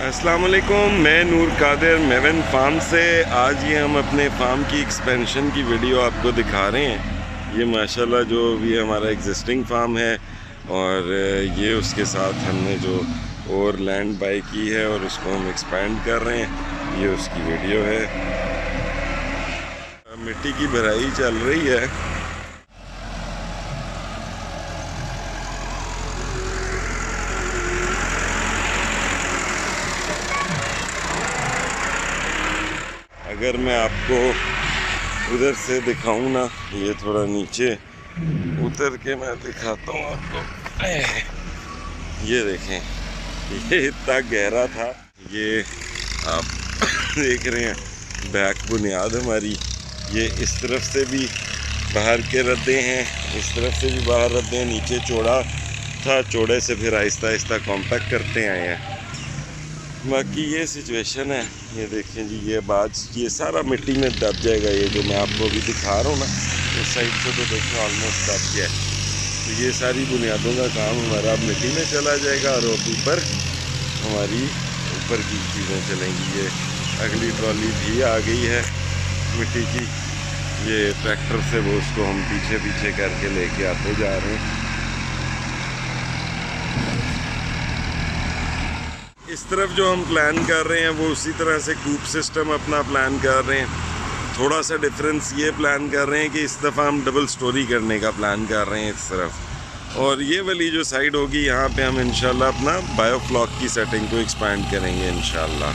अस्सलाम वालेकुम, मैं नूर कादिर मेवन फार्म से। आज ये हम अपने फार्म की एक्सपेंशन की वीडियो आपको दिखा रहे हैं। ये माशाल्लाह जो भी हमारा एग्जिस्टिंग फार्म है और ये उसके साथ हमने जो और लैंड बाई की है और उसको हम एक्सपेंड कर रहे हैं, ये उसकी वीडियो है। मिट्टी की भराई चल रही है। अगर मैं आपको उधर से दिखाऊं ना, ये थोड़ा नीचे उतर के मैं दिखाता हूँ आपको। ये देखें, ये इतना गहरा था। ये आप देख रहे हैं बैक बुनियाद हमारी। ये इस तरफ से भी बाहर के रद्दे हैं, इस तरफ से भी बाहर रद्दे हैं। नीचे चौड़ा था, चौड़े से फिर आहिस्ता आहिस्ता कॉम्पैक्ट करते आए हैं। बाकी ये सिचुएशन है। ये देखें जी, ये बाज ये सारा मिट्टी में दब जाएगा। ये जो मैं आपको अभी दिखा रहा हूँ ना, उस साइड से तो देखें ऑलमोस्ट दब गया है। तो ये सारी बुनियादों का काम हमारा अब मिट्टी में चला जाएगा और ऊपर हमारी ऊपर की चीज़ें चलेंगी। ये अगली ट्रॉली भी आ गई है मिट्टी की। ये ट्रैक्टर से वो उसको हम पीछे पीछे करके लेके आते जा रहे हैं। इस तरफ जो हम प्लान कर रहे हैं वो उसी तरह से कूप सिस्टम अपना प्लान कर रहे हैं। थोड़ा सा डिफरेंस ये प्लान कर रहे हैं कि इस दफ़ा हम डबल स्टोरी करने का प्लान कर रहे हैं इस तरफ। और ये वाली जो साइड होगी, यहाँ पे हम इंशाल्लाह अपना बायोफ्लॉक की सेटिंग को एक्सपेंड करेंगे इंशाल्लाह।